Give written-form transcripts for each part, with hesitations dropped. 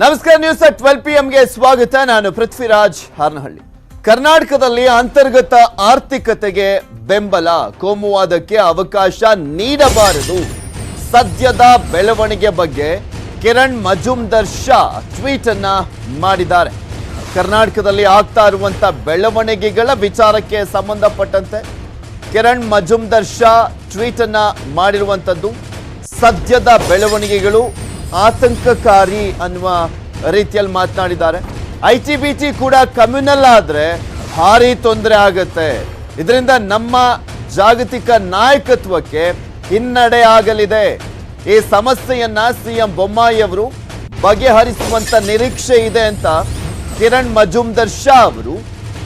ನಮಸ್ಕಾರ. News at 12 PM ಗೆ ಸ್ವಾಗತ. ನಾನು ಪೃಥ್ವಿರಾಜ್ ಹಾರನಹಳ್ಳಿ. ಕರ್ನಾಟಕದಲ್ಲಿ ಅಂತರ್ಗತ ಆರ್ಥಿಕತೆಗೆ ಬೆಂಬಲ, ಕೋಮುವಾದಕ್ಕೆ ಅವಕಾಶ ನೀಡಬಾರದು. ಸದ್ಯದ ಬೆಳವಣಿಗೆ ಬಗ್ಗೆ ಕಿರಣ್ ಮಜುಮ್ದಾರ್ ಶಾ ಟ್ವೀಟ್ ಅನ್ನ ಮಾಡಿದ್ದಾರೆ. ಕರ್ನಾಟಕದಲ್ಲಿ ಆಗ್ತಾ ಇರುವಂತ ಬೆಳವಣಿಗೆಗಳ ವಿಚಾರಕ್ಕೆ ಸಂಬಂಧಪಟ್ಟಂತೆ ಕಿರಣ್ ಮಜುಮ್ದಾರ್ ಶಾ ಟ್ವೀಟ್ ಅನ್ನ ಮಾಡಿರುವಂತದ್ದು. ಸದ್ಯದ ಬೆಳವಣಿಗೆಗಳು ಆತಂಕಕಾರಿ ಅನ್ನುವ ರೀತಿಯಲ್ಲಿ ಮಾತನಾಡಿದ್ದಾರೆ. ITBT ಕೂಡ ಕಮ್ಯುನಲ್ ಆದ್ರೆ ಭಾರಿ ತೊಂದರೆ ಆಗುತ್ತೆ. ಇದರಿಂದ ನಮ್ಮ ಜಾಗತಿಕ ನಾಯಕತ್ವಕ್ಕೆ ಹಿನ್ನಡೆ ಆಗಲಿದೆ. ಈ ಸಮಸ್ಯೆಯನ್ನ CM ಬೊಮ್ಮಾಯಿ ಅವರು ಬಗೆಹರಿಸುವಂತ ನಿರೀಕ್ಷೆ ಇದೆ ಅಂತ ಕಿರಣ್ ಮಜುಮ್ದಾರ್ ಶಾ ಅವರು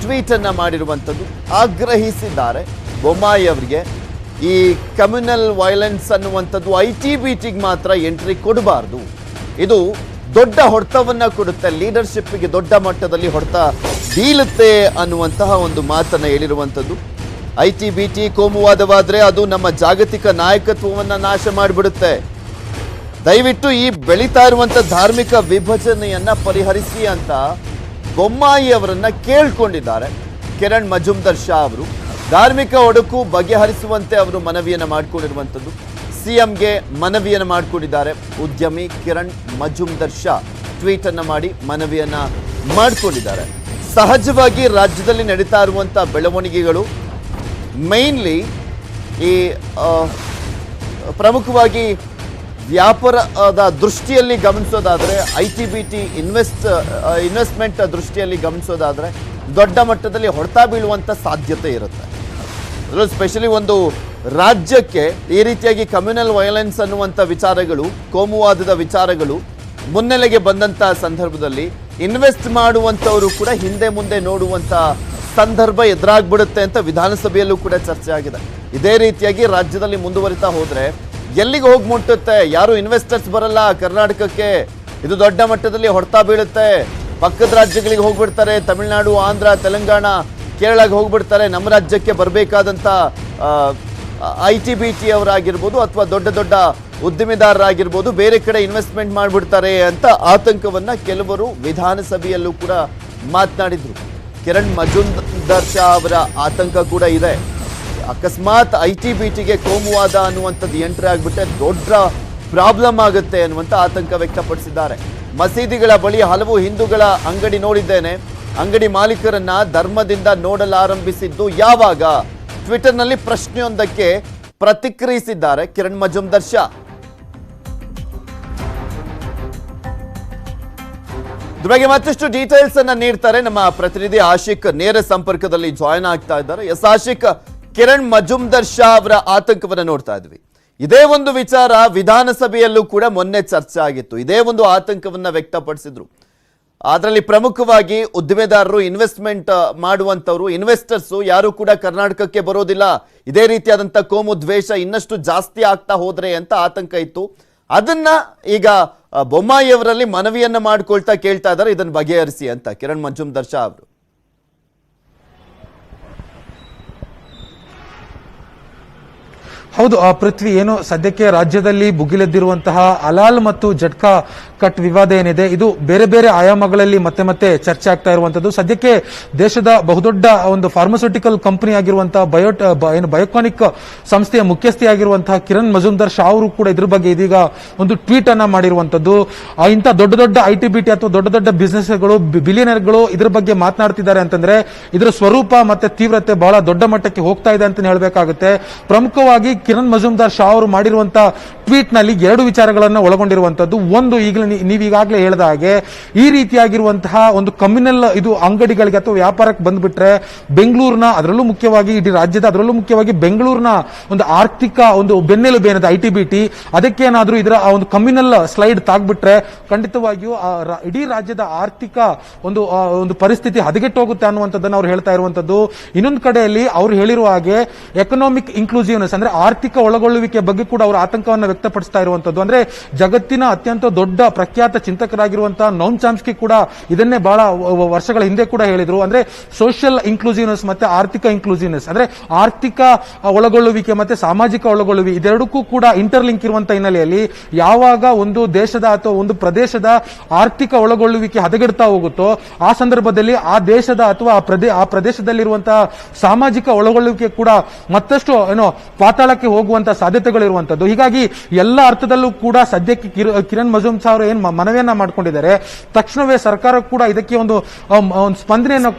ಟ್ವೀಟ್ ಅನ್ನ ಮಾಡಿರುವಂತದ್ದು. ಆಗ್ರಹಿಸಿದ್ದಾರೆ ಬೊಮ್ಮಾಯಿ ಅವರಿಗೆ ಈ ಕಮ್ಯುನಲ್ ವೈಲೆನ್ಸ್ ಅನ್ನುವಂಥದ್ದು ITBTಗೆ ಮಾತ್ರ ಎಂಟ್ರಿ ಕೊಡಬಾರ್ದು. ಇದು ದೊಡ್ಡ ಹೊಡೆತವನ್ನ ಕೊಡುತ್ತೆ, ಲೀಡರ್ಶಿಪ್ಗೆ ದೊಡ್ಡ ಮಟ್ಟದಲ್ಲಿ ಹೊಡೆತ ಬೀಳುತ್ತೆ ಅನ್ನುವಂತಹ ಒಂದು ಮಾತನ್ನ ಹೇಳಿರುವಂಥದ್ದು. ITBT ಕೋಮುವಾದವಾದ್ರೆ ಅದು ನಮ್ಮ ಜಾಗತಿಕ ನಾಯಕತ್ವವನ್ನ ನಾಶ ಮಾಡಿಬಿಡುತ್ತೆ. ದಯವಿಟ್ಟು ಈ ಬೆಳೀತಾ ಇರುವಂತ ಧಾರ್ಮಿಕ ವಿಭಜನೆಯನ್ನ ಪರಿಹರಿಸಿ ಅಂತ ಬೊಮ್ಮಾಯಿ ಅವರನ್ನ ಕೇಳ್ಕೊಂಡಿದ್ದಾರೆ ಕಿರಣ್ ಮಜುಮ್ದಾರ್ ಶಾ ಅವರು. ಧಾರ್ಮಿಕ ಒಡಕು ಬಗೆಹರಿಸುವಂತೆ ಅವರು ಮನವಿಯನ್ನು ಮಾಡಿಕೊಂಡಿರುವಂಥದ್ದು. CMಗೆ ಮನವಿಯನ್ನು ಮಾಡಿಕೊಂಡಿದ್ದಾರೆ ಉದ್ಯಮಿ ಕಿರಣ್ ಮಜುಮ್ದಾರ್ ಶಾ. ಟ್ವೀಟ್ ಅನ್ನು ಮಾಡಿ ಮನವಿಯನ್ನ ಮಾಡಿಕೊಂಡಿದ್ದಾರೆ. ಸಹಜವಾಗಿ ರಾಜ್ಯದಲ್ಲಿ ನಡೀತಾ ಇರುವಂಥ ಬೆಳವಣಿಗೆಗಳು ಮೈನ್ಲಿ ಈ ಪ್ರಮುಖವಾಗಿ ವ್ಯಾಪಾರದ ದೃಷ್ಟಿಯಲ್ಲಿ ಗಮನಿಸೋದಾದರೆ ITBT ಇನ್ವೆಸ್ಟ್ಮೆಂಟ್ ದೃಷ್ಟಿಯಲ್ಲಿ ಗಮನಿಸೋದಾದರೆ ದೊಡ್ಡ ಮಟ್ಟದಲ್ಲಿ ಹೊಡೆತ ಬೀಳುವಂಥ ಸಾಧ್ಯತೆ ಇರುತ್ತೆ. ಅದರಲ್ಲೂ ಸ್ಪೆಷಲಿ ಒಂದು ರಾಜ್ಯಕ್ಕೆ ಈ ರೀತಿಯಾಗಿ ಕಮ್ಯುನಲ್ ವೈಲೆನ್ಸ್ ಅನ್ನುವಂಥ ವಿಚಾರಗಳು, ಕೋಮುವಾದದ ವಿಚಾರಗಳು ಮುನ್ನೆಲೆಗೆ ಬಂದಂಥ ಸಂದರ್ಭದಲ್ಲಿ ಇನ್ವೆಸ್ಟ್ ಮಾಡುವಂಥವರು ಕೂಡ ಹಿಂದೆ ಮುಂದೆ ನೋಡುವಂಥ ಸಂದರ್ಭ ಎದುರಾಗ್ಬಿಡುತ್ತೆ ಅಂತ ವಿಧಾನಸಭೆಯಲ್ಲೂ ಕೂಡ ಚರ್ಚೆ ಆಗಿದೆ. ಇದೇ ರೀತಿಯಾಗಿ ರಾಜ್ಯದಲ್ಲಿ ಮುಂದುವರಿತಾ ಹೋದರೆ ಎಲ್ಲಿಗೆ ಹೋಗಿ ಮುಟ್ಟುತ್ತೆ? ಯಾರು ಇನ್ವೆಸ್ಟರ್ಸ್ ಬರಲ್ಲ ಕರ್ನಾಟಕಕ್ಕೆ. ಇದು ದೊಡ್ಡ ಮಟ್ಟದಲ್ಲಿ ಹೊಡೆತ ಬೀಳುತ್ತೆ. ಪಕ್ಕದ ರಾಜ್ಯಗಳಿಗೆ ಹೋಗ್ಬಿಡ್ತಾರೆ. ತಮಿಳುನಾಡು, ಆಂಧ್ರ, ತೆಲಂಗಾಣ, ಕೇರಳಕ್ಕೆ ಹೋಗ್ಬಿಡ್ತಾರೆ. ನಮ್ಮ ರಾಜ್ಯಕ್ಕೆ ಬರಬೇಕಾದಂಥ ITBT ಅವರಾಗಿರ್ಬೋದು ಅಥವಾ ದೊಡ್ಡ ದೊಡ್ಡ ಉದ್ದಿಮೆದಾರರಾಗಿರ್ಬೋದು ಬೇರೆ ಕಡೆ ಇನ್ವೆಸ್ಟ್ಮೆಂಟ್ ಮಾಡಿಬಿಡ್ತಾರೆ ಅಂತ ಆತಂಕವನ್ನು ಕೆಲವರು ವಿಧಾನಸಭೆಯಲ್ಲೂ ಕೂಡ ಮಾತನಾಡಿದ್ರು. ಕಿರಣ್ ಮಜುಮ್ದಾರ್ ಶಾ ಅವರ ಆತಂಕ ಕೂಡ ಇದೆ. ಅಕಸ್ಮಾತ್ ITBTಗೆ ಕೋಮುವಾದ ಅನ್ನುವಂಥದ್ದು ಎಂಟ್ರಿ ಆಗಿಬಿಟ್ಟೆ ದೊಡ್ಡ ಪ್ರಾಬ್ಲಮ್ ಆಗುತ್ತೆ ಅನ್ನುವಂಥ ಆತಂಕ ವ್ಯಕ್ತಪಡಿಸಿದ್ದಾರೆ. ಮಸೀದಿಗಳ ಬಳಿ ಹಲವು ಹಿಂದೂಗಳ ಅಂಗಡಿ ನೋಡಿದ್ದೇನೆ. ಅಂಗಡಿ ಮಾಲೀಕರನ್ನ ಧರ್ಮದಿಂದ ನೋಡಲಾರಂಭಿಸಿದ್ದು ಯಾವಾಗ? ಟ್ವಿಟರ್ನಲ್ಲಿ ಪ್ರಶ್ನೆಯೊಂದಕ್ಕೆ ಪ್ರತಿಕ್ರಿಯಿಸಿದ್ದಾರೆ ಕಿರಣ್ ಮಜುಮ್ದಾರ್ ಶಾ. ಇದ್ರ ಬಗ್ಗೆ ಮತ್ತಷ್ಟು ಡೀಟೇಲ್ಸ್ ಅನ್ನ ನೀಡ್ತಾರೆ ನಮ್ಮ ಪ್ರತಿನಿಧಿ ಆಶಿಕ್. ನೇರ ಸಂಪರ್ಕದಲ್ಲಿ ಜಾಯಿನ್ ಆಗ್ತಾ ಇದ್ದಾರೆ. ಎಸ್ ಆಶಿಕ್, ಕಿರಣ್ ಮಜುಮ್ದಾರ್ ಶಾ ಅವರ ಆತಂಕವನ್ನ ನೋಡ್ತಾ ಇದ್ವಿ. ಇದೇ ಒಂದು ವಿಚಾರ ವಿಧಾನಸಭೆಯಲ್ಲೂ ಕೂಡ ಮೊನ್ನೆ ಚರ್ಚೆ ಆಗಿತ್ತು. ಇದೇ ಒಂದು ಆತಂಕವನ್ನ ವ್ಯಕ್ತಪಡಿಸಿದ್ರು. ಅದರಲ್ಲಿ ಪ್ರಮುಖವಾಗಿ ಉದ್ದಿಮೆದಾರರು, ಇನ್ವೆಸ್ಟ್ಮೆಂಟ್ ಮಾಡುವಂಥವ್ರು, ಇನ್ವೆಸ್ಟರ್ಸು ಯಾರು ಕೂಡ ಕರ್ನಾಟಕಕ್ಕೆ ಬರೋದಿಲ್ಲ. ಇದೇ ರೀತಿಯಾದಂಥ ಕೋಮು ದ್ವೇಷ ಇನ್ನಷ್ಟು ಜಾಸ್ತಿ ಆಗ್ತಾ ಹೋದ್ರೆ ಅಂತ ಆತಂಕ ಇತ್ತು. ಅದನ್ನ ಈಗ ಬೊಮ್ಮಾಯಿ ಅವರಲ್ಲಿ ಮನವಿಯನ್ನ ಮಾಡ್ಕೊಳ್ತಾ ಕೇಳ್ತಾ ಇದ್ದಾರೆ ಇದನ್ನು ಬಗೆಹರಿಸಿ ಅಂತ ಕಿರಣ್ ಮಜುಮ್ದಾರ್ ಶಾ ಅವರು. ಹೌದು ಪೃಥ್ವಿ, ಏನು ಸದ್ಯಕ್ಕೆ ರಾಜ್ಯದಲ್ಲಿ ಭುಗಿಲೆದ್ದಿರುವಂತಹ ಹಲಾಲ್ ಮತ್ತು ಜಟ್ಕಾ ಕಟ್ ವಿವಾದ ಏನಿದೆ ಇದು ಬೇರೆ ಬೇರೆ ಆಯಾಮಗಳಲ್ಲಿ ಮತ್ತೆ ಮತ್ತೆ ಚರ್ಚೆ ಆಗ್ತಾ ಇರುವಂತದ್ದು. ಸದ್ಯಕ್ಕೆ ದೇಶದ ಬಹುದೊಡ್ಡ ಒಂದು ಫಾರ್ಮಸ್ಯೂಟಿಕಲ್ ಕಂಪನಿ ಆಗಿರುವಂತಹ ಬಯೋಕಾನಿಕ್ ಸಂಸ್ಥೆಯ ಮುಖ್ಯಸ್ಥಿಯಾಗಿರುವಂತಹ ಕಿರಣ್ ಮಜುಮ್ದಾರ್ ಶಾ ಅವರು ಕೂಡ ಇದ್ರ ಬಗ್ಗೆ ಇದೀಗ ಒಂದು ಟ್ವೀಟ್ ಅನ್ನ ಮಾಡಿರುವಂತದ್ದು. ಇಂಥ ದೊಡ್ಡ ದೊಡ್ಡ ITBT ಅಥವಾ ದೊಡ್ಡ ದೊಡ್ಡ ಬಿಸಿನೆಸ್ಗಳು, ಬಿಲಿಯನರ್ಗಳು ಇದ್ರ ಬಗ್ಗೆ ಮಾತನಾಡ್ತಿದ್ದಾರೆ ಅಂತಂದ್ರೆ ಇದರ ಸ್ವರೂಪ ಮತ್ತೆ ತೀವ್ರತೆ ಬಹಳ ದೊಡ್ಡ ಮಟ್ಟಕ್ಕೆ ಹೋಗ್ತಾ ಇದೆ ಅಂತ ಹೇಳಬೇಕಾಗುತ್ತೆ. ಪ್ರಮುಖವಾಗಿ ಕಿರಣ್ ಮಜುಮ್ದಾರ್ ಶಾ ಅವರು ಮಾಡಿರುವಂತಹ ಟ್ವೀಟ್ ನಲ್ಲಿ ಎರಡು ವಿಚಾರಗಳನ್ನು ಒಳಗೊಂಡಿರುವಂತದ್ದು. ಒಂದು, ನೀವೀಗಾಗಲೇ ಹೇಳಿದ ಹಾಗೆ ಈ ರೀತಿಯಾಗಿರುವಂತಹ ಒಂದು ಕಮ್ಯುನಲ್ ಇದು ಅಂಗಡಿಗಳಿಗೆ ಅಥವಾ ವ್ಯಾಪಾರಕ್ಕೆ ಬಂದ್ಬಿಟ್ರೆ ಬೆಂಗಳೂರಿನ, ಅದರಲ್ಲೂ ಮುಖ್ಯವಾಗಿ ಇಡೀ ರಾಜ್ಯದ, ಅದರಲ್ಲೂ ಮುಖ್ಯವಾಗಿ ಬೆಂಗಳೂರಿನ ಒಂದು ಆರ್ಥಿಕ ಒಂದು ಬೆನ್ನೆಲುಬೇನದ ITBT ಅದಕ್ಕೇನಾದ್ರೂ ಇದರ ಒಂದು ಕಮ್ಯುನಲ್ ಸ್ಲೈಡ್ ತಾಗ್ಬಿಟ್ರೆ ಖಂಡಿತವಾಗಿಯೂ ಇಡೀ ರಾಜ್ಯದ ಆರ್ಥಿಕ ಒಂದು ಪರಿಸ್ಥಿತಿ ಹದಗೆಟ್ಟೋಗುತ್ತೆ ಅನ್ನುವಂಥದ್ದನ್ನು ಅವ್ರು ಹೇಳ್ತಾ ಇರುವಂತದ್ದು. ಇನ್ನೊಂದು ಕಡೆಯಲ್ಲಿ ಅವ್ರು ಹೇಳಿರುವ ಹಾಗೆ ಎಕನಾಮಿಕ್ ಇನ್ಕ್ಲೂಸಿವ್ನೆಸ್ ಅಂದ್ರೆ ಆರ್ಥಿಕ ಒಳಗೊಳ್ಳುವಿಕೆ ಬಗ್ಗೆ ಕೂಡ ಅವರು ಆತಂಕವನ್ನು ವ್ಯಕ್ತಪಡಿಸ್ತಾ ಇರುವಂತದ್ದು. ಅಂದ್ರೆ ಜಗತ್ತಿನ ಅತ್ಯಂತ ದೊಡ್ಡ ಪ್ರಖ್ಯಾತ ಚಿಂತಕರಾಗಿರುವಂತಹ ನೌಮ್ ಚಾಮ್ಸ್ಕಿ ಕೂಡ ಇದನ್ನೇ ಬಹಳ ವರ್ಷಗಳ ಹಿಂದೆ ಕೂಡ ಹೇಳಿದ್ರು. ಅಂದ್ರೆ ಸೋಷಿಯಲ್ ಇನ್ಕ್ಲೂಸಿವ್ನೆಸ್ ಮತ್ತೆ ಆರ್ಥಿಕ ಇನ್ಕ್ಲೂಸಿವ್ನೆಸ್ ಅಂದ್ರೆ ಆರ್ಥಿಕ ಒಳಗೊಳ್ಳುವಿಕೆ ಮತ್ತೆ ಸಾಮಾಜಿಕ ಒಳಗೊಳ್ಳುವಿಕೆ ಇದೆರಡಕ್ಕೂ ಕೂಡ ಇಂಟರ್ಲಿಂಕ್ ಇರುವಂತಹ ಹಿನ್ನೆಲೆಯಲ್ಲಿ ಯಾವಾಗ ಒಂದು ದೇಶದ ಅಥವಾ ಒಂದು ಪ್ರದೇಶದ ಆರ್ಥಿಕ ಒಳಗೊಳ್ಳುವಿಕೆ ಹದಗೆಡ್ತಾ ಹೋಗುತ್ತೋ ಆ ಸಂದರ್ಭದಲ್ಲಿ ಆ ದೇಶದ ಅಥವಾ ಆ ಪ್ರದೇಶದಲ್ಲಿರುವಂತಹ ಸಾಮಾಜಿಕ ಒಳಗೊಳ್ಳುವಿಕೆ ಕೂಡ ಮತ್ತಷ್ಟು ಪಾತಾಳಕ್ಕೆ ಹೋಗುವಂತಹ ಸಾಧ್ಯತೆಗಳಿರುವಂತದ್ದು. ಹೀಗಾಗಿ ಎಲ್ಲ ಅರ್ಥದಲ್ಲೂ ಕೂಡ ಸದ್ಯಕ್ಕೆ ಕಿರಣ್ ಮಜುಮ್ದಾರ್ ಅವರು ಏನ್ ಮನವಿಯನ್ನ ಮಾಡ್ಕೊಂಡಿದ್ದಾರೆ, ತಕ್ಷಣವೇ ಸರ್ಕಾರ ಕೂಡ ಇದಕ್ಕೆ ಒಂದು ಸ್ಪಂದನೆಯನ್ನು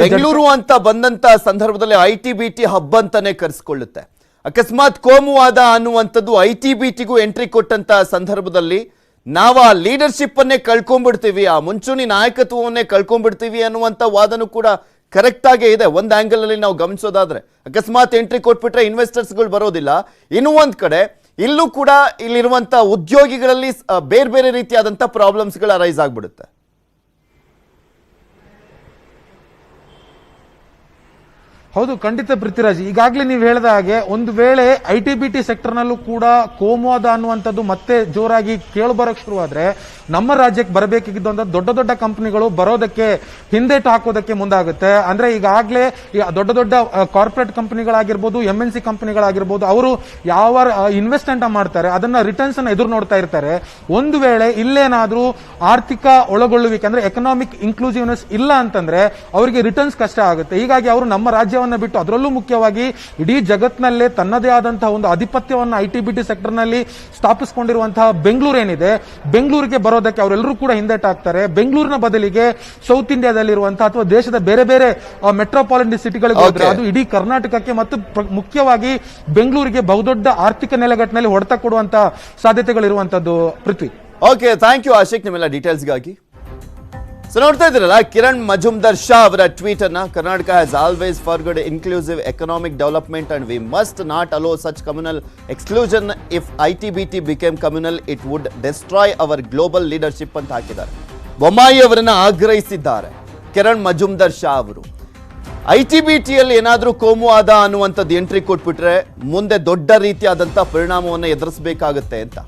ಬೆಂಗಳೂರು ಅಂತ ಬಂದಂತ ಸಂದರ್ಭದಲ್ಲಿ ITBT ಹಬ್ ಅಂತಾನೆ ಕರೆಸಿಕೊಳ್ಳುತ್ತೆ. ಅಕಸ್ಮಾತ್ ಕೋಮುವಾದ ಅನ್ನುವಂಥದ್ದು ITBTಗೂ ಎಂಟ್ರಿ ಕೊಟ್ಟಂತ ಸಂದರ್ಭದಲ್ಲಿ ನಾವು ಆ ಲೀಡರ್ಶಿಪ್ ಅನ್ನೇ ಕಳ್ಕೊಂಡ್ಬಿಡ್ತೀವಿ, ಆ ಮುಂಚೂಣಿ ನಾಯಕತ್ವವನ್ನೇ ಕಳ್ಕೊಂಡ್ಬಿಡ್ತೀವಿ ಅನ್ನುವಂಥ ವಾದನೂ ಕೂಡ ಕರೆಕ್ಟ್ ಆಗೇ ಇದೆ. ಒಂದು ಆಂಗಲ್ ಅಲ್ಲಿ ನಾವು ಗಮನಿಸೋದಾದ್ರೆ ಅಕಸ್ಮಾತ್ ಎಂಟ್ರಿ ಕೊಟ್ಬಿಟ್ರೆ ಇನ್ವೆಸ್ಟರ್ಸ್ಗಳು ಬರೋದಿಲ್ಲ. ಇನ್ನು ಒಂದ್ ಕಡೆ ಇಲ್ಲೂ ಕೂಡ ಇಲ್ಲಿರುವಂತ ಉದ್ಯೋಗಿಗಳಲ್ಲಿ ಬೇರೆ ಬೇರೆ ರೀತಿಯಾದಂಥ ಪ್ರಾಬ್ಲಮ್ಸ್ಗಳು ಅರೈಸ್ ಆಗ್ಬಿಡುತ್ತೆ. ಹೌದು, ಖಂಡಿತ ಪೃಥ್ವಿರಾಜ್. ಈಗಾಗಲೇ ನೀವು ಹೇಳಿದ ಹಾಗೆ ಒಂದು ವೇಳೆ ITBT ಸೆಕ್ಟರ್ ನಲ್ಲೂ ಕೂಡ ಕೋಮುವಾದ ಅನ್ನುವಂಥದ್ದು ಮತ್ತೆ ಜೋರಾಗಿ ಕೇಳಬರಕ್ಕೆ ಶುರುವಾದ್ರೆ ನಮ್ಮ ರಾಜ್ಯಕ್ಕೆ ಬರಬೇಕಿದ್ದಂತ ದೊಡ್ಡ ದೊಡ್ಡ ಕಂಪನಿಗಳು ಬರೋದಕ್ಕೆ ಹಿಂದೇಟು ಹಾಕೋದಕ್ಕೆ ಮುಂದಾಗುತ್ತೆ. ಅಂದ್ರೆ ಈಗಾಗಲೇ ದೊಡ್ಡ ದೊಡ್ಡ ಕಾರ್ಪೊರೇಟ್ ಕಂಪನಿಗಳಾಗಿರ್ಬೋದು, MNC ಕಂಪನಿಗಳಾಗಿರ್ಬೋದು, ಅವರು ಯಾವ ಇನ್ವೆಸ್ಟ್ಮೆಂಟ್ ಮಾಡ್ತಾರೆ ಅದನ್ನ ರಿಟರ್ನ್ಸ್ ಅನ್ನ ಎದುರು ನೋಡ್ತಾ ಇರ್ತಾರೆ. ಒಂದು ವೇಳೆ ಇಲ್ಲೇನಾದ್ರೂ ಆರ್ಥಿಕ ಒಳಗೊಳ್ಳುವಿಕೆ ಅಂದ್ರೆ ಎಕನಾಮಿಕ್ ಇನ್ಕ್ಲೂಸಿವ್ನೆಸ್ ಇಲ್ಲ ಅಂತಂದ್ರೆ ಅವರಿಗೆ ರಿಟರ್ನ್ಸ್ ಕಷ್ಟ ಆಗುತ್ತೆ. ಹೀಗಾಗಿ ಅವರು ನಮ್ಮ ರಾಜ್ಯ ಬಿಟ್ಟು ಅದರಲ್ಲೂ ಮುಖ್ಯವಾಗಿ ಇಡೀ ಜಗತ್ತಿನಲ್ಲೇ ತನ್ನದೇ ಆದಂತಹ ಒಂದು ಆಧಿಪತ್ಯವನ್ನು ITBT ಸೆಕ್ಟರ್ ನಲ್ಲಿ ಸ್ಥಾಪಿಸಿಕೊಂಡಿರುವಂತಹ ಬೆಂಗಳೂರು ಏನಿದೆ, ಬೆಂಗಳೂರಿಗೆ ಬರೋದಕ್ಕೆ ಅವರೆಲ್ಲರೂ ಕೂಡ ಹಿಂದೇಟಾಗ್ತಾರೆ. ಬೆಂಗಳೂರಿನ ಬದಲಿಗೆ ಸೌತ್ ಇಂಡಿಯಾದಲ್ಲಿರುವಂತಹ ಅಥವಾ ದೇಶದ ಬೇರೆ ಬೇರೆ ಮೆಟ್ರೋಪಾಲಿಟನ್ ಸಿಟಿಗಳಿಗೆ ಹೋದ್ರೆ ಅದು ಇಡೀ ಕರ್ನಾಟಕಕ್ಕೆ ಮತ್ತು ಮುಖ್ಯವಾಗಿ ಬೆಂಗಳೂರಿಗೆ ಬಹುದೊಡ್ಡ ಆರ್ಥಿಕ ನೆಲೆಗಟ್ಟಿನಲ್ಲಿ ಹೊಡೆತ ಕೊಡುವಂತಹ ಸಾಧ್ಯತೆಗಳಿರುವಂತದ್ದು. ಪೃಥ್ವಿ, ಓಕೆ, ಥ್ಯಾಂಕ್ ಯು ಆಶಿಕ್ ನಿಮ್ಮೆಲ್ಲ ಡೀಟೇಲ್ಸ್ಗಾಗಿ. ಸೊ ನೋಡ್ತಾ ಇದ್ದೀರಲ್ಲ ಕಿರಣ್ ಮಜುಮ್ದಾರ್ ಶಾ ಅವರ ಟ್ವೀಟ್ ಅನ್ನ, Karnataka has always forged inclusive economic development and we must not allow such communal exclusion. If ITBT became communal it would destroy our global leadership ಅಂತ ಹಾಕಿದ್ದಾರೆ. ಬೊಮ್ಮಾಯಿ ಅವರನ್ನ ಆಗ್ರಹಿಸಿದ್ದಾರೆ ಕಿರಣ್ ಮಜುಮ್ದಾರ್ ಶಾ ಅವರು. ITBTಯಲ್ಲಿ ಏನಾದರೂ ಕೋಮುವಾದ ಅನ್ನುವಂಥದ್ದು ಎಂಟ್ರಿ ಕೊಟ್ಬಿಟ್ರೆ ಮುಂದೆ ದೊಡ್ಡ ರೀತಿಯಾದಂಥ ಪರಿಣಾಮವನ್ನು ಎದುರಿಸಬೇಕಾಗುತ್ತೆ ಅಂತ.